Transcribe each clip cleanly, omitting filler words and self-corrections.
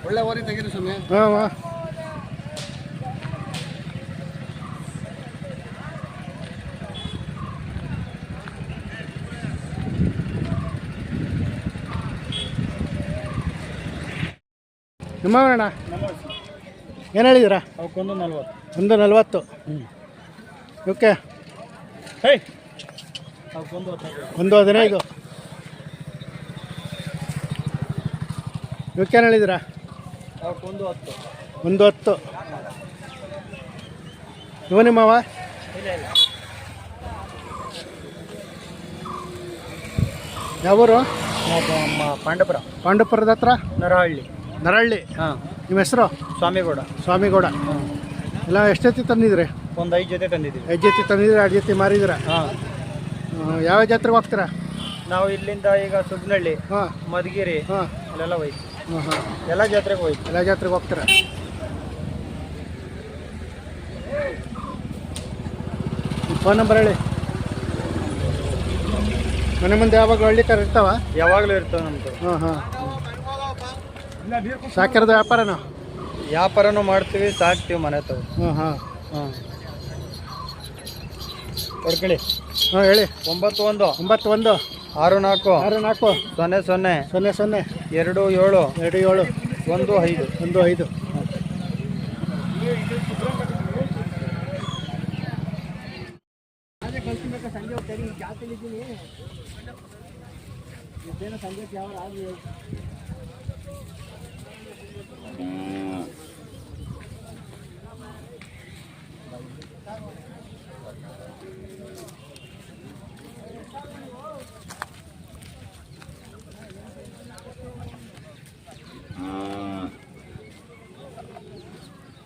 ಒಳ್ಳೆ ಓರಿ ತೆಗೀರಿ ಸ್ವಾಮಿ. ಹಾಂ ನಿಮ್ಮಣ್ಣ ಏನು ಹೇಳಿದ್ದೀರಾ? ಅವಕ್ಕೊಂದು 40. 140. ಓಕೆ. ಅವಕ್ಕೊಂದು 15. ಇವಕ್ಕೇನು ಹೇಳಿದ್ದೀರಾ? ಅವಕ್ಕೊಂದು 10. 10. ಇವ ನಿಮ್ಮವ? ಯಾವೂರು? ಪಾಂಡವಪುರದ ಹತ್ರ ನರಹಳ್ಳಿ. ಹಾಂ. ನಿಮ್ಮ ಹೆಸರು? ಸ್ವಾಮಿಗೌಡ. ಎಲ್ಲ ಎಷ್ಟೊತ್ತಿ ತಂದಿದ್ರಿ? ಒಂದು 5 ಜೊತೆ ತಂದಿದ್ದೀವಿ. 5 ಜೊತೆ ತಂದಿದ್ರಿ, 2 ಜೊತೆ ಮಾರಿದ್ದೀರಾ? ಹಾಂ. ಯಾವ ಜಾತ್ರೆಗೆ ಹೋಗ್ತೀರಾ? ನಾವು ಇಲ್ಲಿಂದ ಈಗ ಸುಗ್ನಹಳ್ಳಿ, ಮಧುಗಿರಿ ಅಲ್ಲೆಲ್ಲ ಹೋಯ್ತು. ಎಲ್ಲ ಜಾತ್ರೆಗೆ ಹೋಗ್ತೀರಾ? ಫೋನ್ ನಂಬರ್ ಹೇಳಿ. ಮನೆ ಮುಂದೆ ಯಾವಾಗಲೂ ಹಳ್ಳಿ ಕಾರ್ ಇರ್ತಾವ? ಯಾವಾಗಲೂ ಇರ್ತವೆ ನಮ್ಮದು. ಹಾಂ. ಸಾಕಿರೋದು ವ್ಯಾಪಾರನೂ ಮಾಡ್ತೀವಿ, ಸಾಕ್ತೀವಿ ಮನೆ ತಗೋ. ಹಾಂ. ಕೊಡ್ಕೊಳ್ಳಿ. ಹೇಳಿ. 91 64 64 00 00 27 15.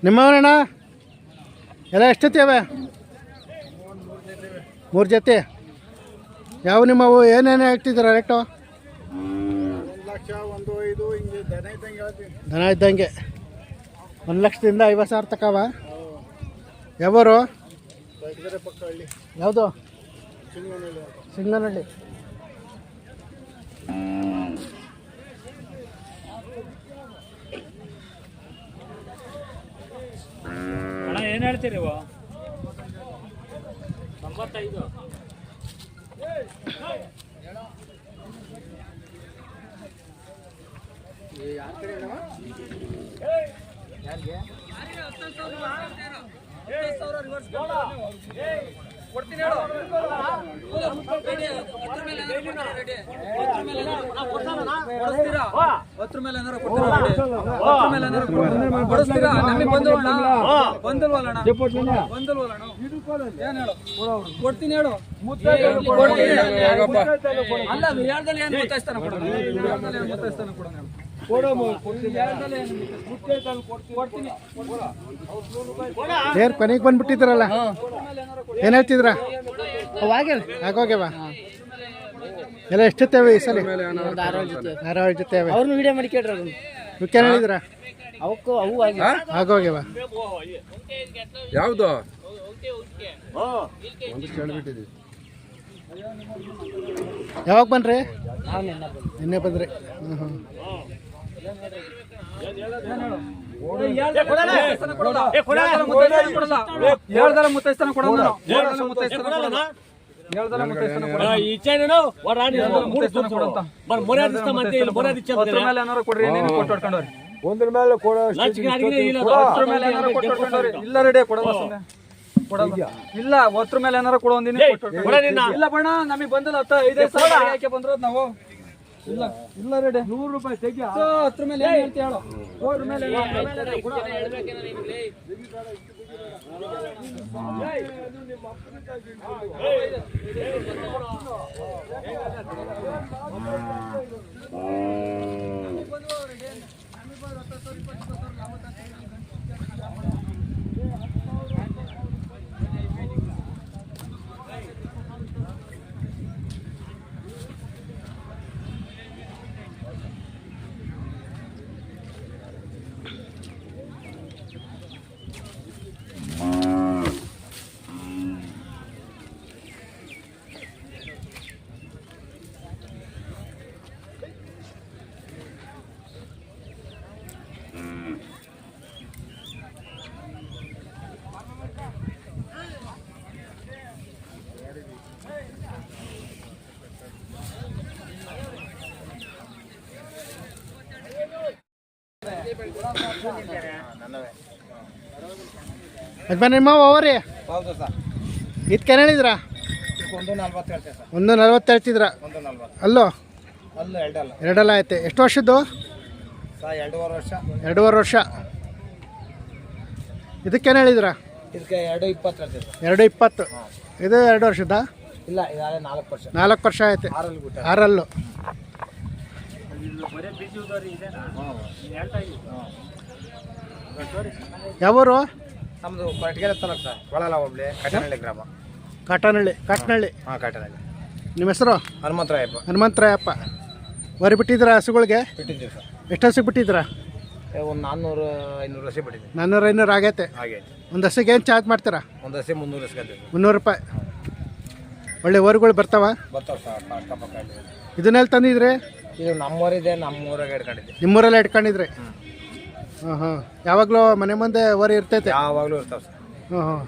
ನಿಮ್ಮವನಣ್ಣ ಎಲ್ಲ ಎಷ್ಟೊತ್ತಿ ಅವೆ? 3 ಜೊತೆ. ಯಾವ ನಿಮ್ಮವು? ಏನೇನು ಹೇಳ್ತಿದ್ದೀರ ರೇಟು? 1 ಲಕ್ಷ 1 5 ಹಿಂಗೆ ದನ ಇದ್ದಂಗೆ 1 ಲಕ್ಷದಿಂದ 50,000 ತಕವ? ಯಾವರು? ಯಾವುದು? ಸಿಂಗನಹಳ್ಳಿ. ಏನು ಹೇಳ್ತೀರಿ? 95. ಕೊಡ್ತೀನಿ ಹೇಳು. ಕೊಡಿಸ್ತೀರಾ? ನಮಗೆ ಬಂದಲ್ವಲ್ಲ ಕೊಡ್ತೀನಿ ಹೇಳು. ಅಲ್ಲ ಹೇಳ್ದಲ್ಲಿ ಏನು ಗೊತ್ತಾಯ್ತಾನ ದೇರ್ ಕೊನೆಗೆ ಬಂದ್ಬಿಟ್ಟಿದ್ರಲ್ಲ, ಏನು ಹೇಳ್ತಿದ್ರ? ಆಗೋಗ್ಯವ ಎಲ್ಲ ಎಷ್ಟೊತ್ತೇವೆ ಈ ಸಲ? 6 ಜೊತೆ ಅವೆ. ಅವ್ರನ್ನ ವಿಡಿಯೋ ಮಾಡಿ ಕೇಳ್ರಿ. ಇವಕ್ಕೇನು ಹೇಳಿದ್ರ? ಅವಕ್ಕೂ ಅವು ಆಗೋಗ್ಯವ. ಯಾವುದು ಯಾವಾಗ ಬನ್ರಿ? ನಿನ್ನೆ ಬಂದ್ರಿ. ಇಲ್ಲ ರೆಡಿ ಕೊಡಲ್ಲ ಇಲ್ಲ ಒತ್ತರ ಮೇಲೆ ಏನಾರ ಕೊಡೋ ಇಲ್ಲ ಬಣ್ಣ ನಮಗೆ ಬಂದಲ್ಲ 5 ಸಾವಿರ ಯಾಕೆ ಬಂದ್ರೋದು ನಾವು ಇಲ್ಲ ಇಲ್ಲ ರೆಡಿ 100 ರೂಪಾಯಿ ತೆಗಿ 10 ಮೇಲೆ ಏನು ಹೇಳ್ತಿ ಹೇಳು 100 ಮೇಲೆ ಯಜಮಾನ್ ನಿಮ್ಮವ ಅವರಿ ಹೌದು ಸರ್. ಇದಕ್ಕೇನು ಹೇಳಿದ್ರಾ? 140 ಹೇಳ್ತೇವೆ ಸರ್. 140 ಹೇಳ್ತಿದ್ರ? 140. ಅಲ್ಲೋ ಅಲ್ಲೂ ಎರಡಲ್ಲ ಎರಡಲ್ಲ ಐತೆ. ಎಷ್ಟು ವರ್ಷದ್ದು? ಸರ್ 2.5 ವರ್ಷ. 2.5 ವರ್ಷ. ಇದಕ್ಕೇನು ಹೇಳಿದ್ರಾ? ಇದಕ್ಕೆ 2.20 ಹೇಳ್ತೇವೆ ಸರ್. 2.20. ಇದು 2 ವರ್ಷದ? ಇಲ್ಲ ಇದಾಗಲೇ 4 ವರ್ಷ. 4 ವರ್ಷ ಐತೆ. 6 ಗುಟ್ಟ. 6 ಯಾವೂರು? ನಮ್ಮದು ಕೊರಟಗೆರೆ ತಾಲೂಕು ಸರ್. ಕೊಳಲ ಹೋಬಳಿ ಕಟನಹಳ್ಳಿ ಗ್ರಾಮ. ಕಾಟನಹಳ್ಳಿ. ಹಾಂ ಕಾಟನಹಳ್ಳಿ. ನಿಮ್ಮ ಹೆಸರು? ಹನುಮಂತರಾಯಪ್ಪ. ಹನುಮಂತರಾಯಪ್ಪ. ವರಿ ಬಿಟ್ಟಿದ್ದೀರಾ ಹಸುಗಳಿಗೆ? ಬಿಟ್ಟಿದ್ದೀವಿ ಸರ್. ಎಷ್ಟು ಹಸುಗೆ ಬಿಟ್ಟಿದ್ದೀರಾ? ಒಂದು 400-500 ಹಸಿ ಬಿಟ್ಟಿದ್ದೀವಿ. 400-500 ಆಗೈತೆ. ಹಾಗೆ ಒಂದು ಹಸಿಗೆ ಏನು ಚಾರ್ಜ್ ಮಾಡ್ತೀರಾ? ಒಂದು ಹಸಿ 300 ಇಸ್ಕೊಂತೀವಿ. 300 ರೂಪಾಯಿ. ಒಳ್ಳೆ ಊರುಗಳು ಬರ್ತಾವ? ಬರ್ತಾವೆ ಸರ್. ಅಕ್ಕಪಕ್ಕ ಇಲ್ಲಿ. ಇದನ್ನೆಲ್ಲಿ ತಂದಿದ್ರಿ? ಇದು ನಮ್ಮೂರಿದೆ, ನಮ್ಮೂರಾಗ ಇಟ್ಕೊಂಡಿದ್ದೆ. ನಿಮ್ಮೂರಲ್ಲೇ ಇಟ್ಕೊಂಡಿದ್ರಿ? ಹಾಂ ಹಾಂ. ಯಾವಾಗಲೂ ಮನೆ ಮುಂದೆ ಓರಿ ಇರ್ತೈತೆ? ಯಾವಾಗಲೂ ಇರ್ತಾವೆ ಸರ್. ಹಾಂ ಹಾಂ.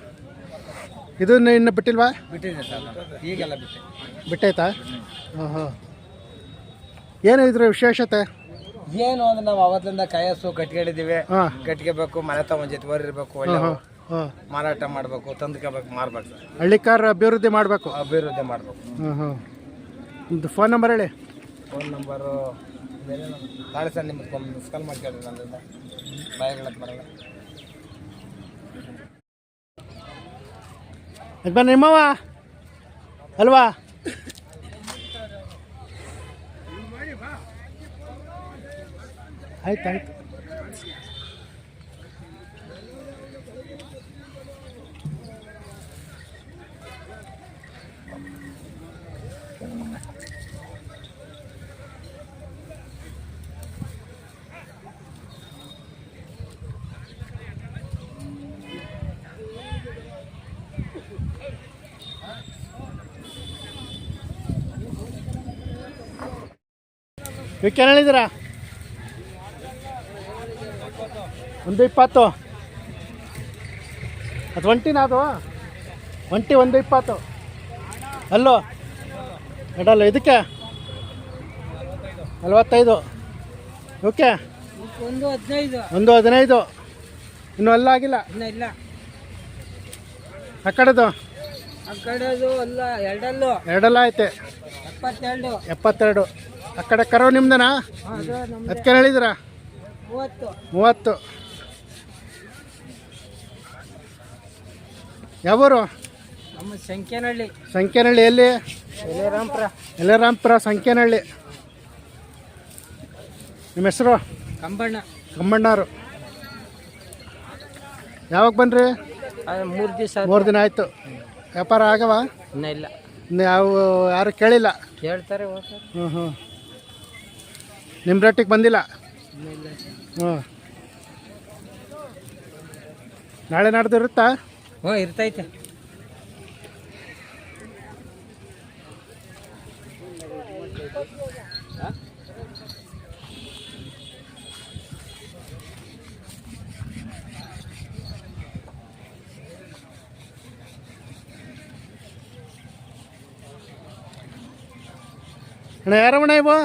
ಇದು ಇನ್ನು ಬಿಟ್ಟಿಲ್ವಾ? ಬಿಟ್ಟಿದ್ದೀನಿ ಸರ್ ನಾನು. ಈಗೆಲ್ಲ ಬಿಟ್ಟೆ. ಬಿಟ್ಟೈತಾ? ಹಾಂ ಹಾಂ. ಏನು ಇದ್ರ ವಿಶೇಷತೆ? ಏನು ಅಂದ್ರೆ ನಾವು ಅವತ್ತಿಂದ ಕಾಯಸ್ಸು ಕಟ್ಕೊಂಡಿದ್ದೀವಿ. ಹಾಂ. ಕಟ್ಕೋಬೇಕು, ಮನೆ ತಗೊಂಡ್ ಜೊತೆ ಓರಿ ಇರಬೇಕು, ಒಳ್ಳೆ ಹಾಂ ಹಾಂ. ಮಾರಾಟ ಮಾಡಬೇಕು, ತಂದ್ಕೋಬೇಕು, ಮಾರ್ಬೇಕು ಸರ್. ಹಳ್ಳಿಕಾರ ಅಭಿವೃದ್ಧಿ ಮಾಡಬೇಕು. ಅಭಿವೃದ್ಧಿ ಮಾಡಬೇಕು. ಹಾಂ ಹಾಂ. ಒಂದು ಫೋನ್ ನಂಬರ್ ಹೇಳಿ. ಫೋನ್ ನಂಬರು ನಾಳೆ ಸರ್ ನಿಮ್ಗೆ ಮಿಸ್ ಕಾಲ್ ಮಾಡ್ಕೊಳ್ರಿ. ನನ್ನಿಂದ ಬಾಯಿಗಳಕ್ಕೆ ಬರಲ್ಲ. ಯಜಮಾನ್ ನಿಮ್ಮವ ಅಲ್ವಾ? ಆಯ್ತು ಆಯ್ತು. ಇವಕ್ಕೇನು ಹೇಳಿದ್ದೀರಾ? 120. ಅದು ಒಂಟಿನ? ಅದು ಒಂಟಿ 120. ಅಲ್ಲೋ ಎಡಲ್ಲ. ಇದಕ್ಕೆ 45. ಓಕೆ. 115. ಇನ್ನೂ ಅಲ್ಲ ಆಗಿಲ್ಲ? ಇಲ್ಲ ಆ ಕಡೆದು? ಆ ಕಡೆದು ಅಲ್ಲ, ಎರಡಲ್ಲ ಐತೆ. 72. ಆ ಕಡೆ ಕರೋ ನಿಮ್ದನಾ? ಅದಕ್ಕೆ ಹೇಳಿದ್ದೀರಾ? 30. ಯಾವೂರು? ನಮ್ಮ ಸಂಖ್ಯೆನಹಳ್ಳಿ. ಸಂಖ್ಯೆನಹಳ್ಳಿ ಎಲ್ಲಿ? ಯಲ್ಲೇರಾಂಪುರ ಸಂಖ್ಯೆನಹಳ್ಳಿ. ನಿಮ್ಮ ಹೆಸರು? ಕಮ್ಮಣ್ಣವರು. ಯಾವಾಗ ಬನ್ರಿ? 3 ದಿವಸ. 3 ದಿನ ಆಯಿತು. ವ್ಯಾಪಾರ ಆಗವ? ಇಲ್ಲ. ಇನ್ನು ಯಾರು ಕೇಳಿಲ್ಲ? ಕೇಳ್ತಾರೆ. ಹ್ಞೂ ಹ್ಞೂ. ನಿಮ್ಮ ರೇಟಿಗೆ ಬಂದಿಲ್ಲ? ಹ್ಞೂ. ನಾಳೆ ನಾಡ್ದು ಇರುತ್ತಾ? ಹ್ಞೂ ಇರ್ತೈತೆ. ಅಣ್ಣ ಯಾರವಣ್ಣ ಇವು?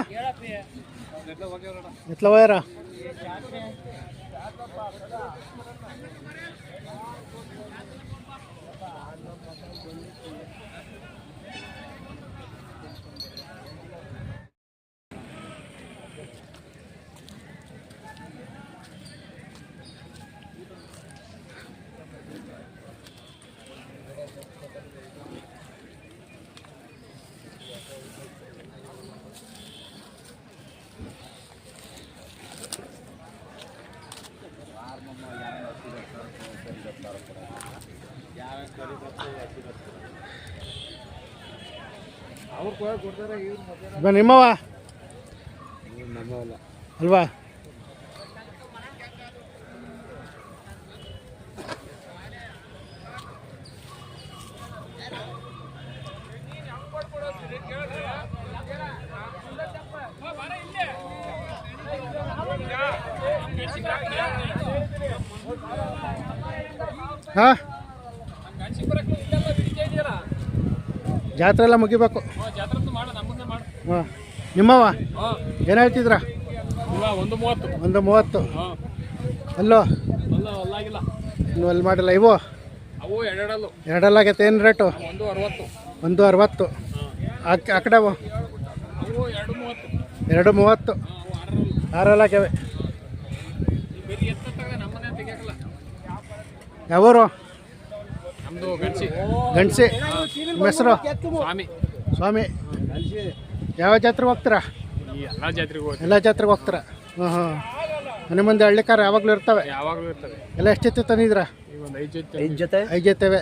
ಎತ್ಲ ಹೋಯಾರ? ನಿಮ್ಮವ ಅಲ್ವಾ? ಹಾಂ, ಜಾತ್ರೆ ಎಲ್ಲ ಮುಗಿಬೇಕು. ಹಾಂ, ನಿಮ್ಮವ ಏನು ಹೇಳ್ತಿದ್ರ? 130. 130. ಅಲ್ಲೋ ಅಲ್ಲ ಅಲ್ಲಾಗಿಲ್ಲ ಇನ್ನು ಅಲ್ಲಿ ಮಾಡಿಲ್ಲ ಇವು ಅವು ಎರಡಲ್ಲೂ ಎರಡಲ್ಲಾಗೈತೆ ಏನು ರೇಟು 160 160 ಆ ಕಡೆವು ಅವು 230 230 ಆರಲ್ಲಾಗ್ಯವೆ ಬೇರೆ ಎತ್ತಾಗ ನಮ್ಮನೆ ತೆಗಿಯಲ್ಲ ಯಾವೂರು ನಮ್ದು ಗಂಚಿ ಗಂಡಸಿ ನಿಮ್ಮ ಹೆಸರು ಸ್ವಾಮಿ ಸ್ವಾಮಿ ಯಾವ ಜಾತ್ರೆಗೆ ಹೋಗ್ತೀರಾ ಈ ಎಲ್ಲ ಜಾತ್ರೆಗೂ ಹೋಗ್ತೀವಿ ಎಲ್ಲ ಜಾತ್ರೆಗೆ ಹೋಗ್ತೀರಾ ಹಾಂ ಹಾಂ ಮನೆ ಮುಂದೆ ಹಳ್ಳಿಕಾರ ಯಾವಾಗಲೂ ಇರ್ತವೆ ಯಾವಾಗಲೂ ಇರ್ತವೆ ಎಲ್ಲ ಎಷ್ಟು ಜೊತೆ ತಂದಿದ್ದೀರಾ ಈಗ ಒಂದು 5 ಜೊತೆ 5 ಜೊತೆ 5 ಜೊತೆವೆ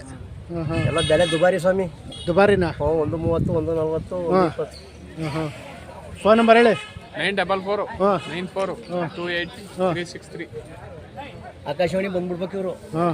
ಹಾಂ ಹಾಂ ಎಲ್ಲ ಬೆಲೆ ದುಬಾರಿ ಸ್ವಾಮಿ. ದುಬಾರಿನಾ 130 140 ಹಾಂ ಹಾಂ ಹಾಂ ಫೋನ್ ನಂಬರ್ ಹೇಳಿ 944 ಹಾಂ 94 28 363 ಆಕಾಶವಾಣಿ ಬಂದ್ಬಿಡ್ಬೇಕು ಇವರು. ಹಾಂ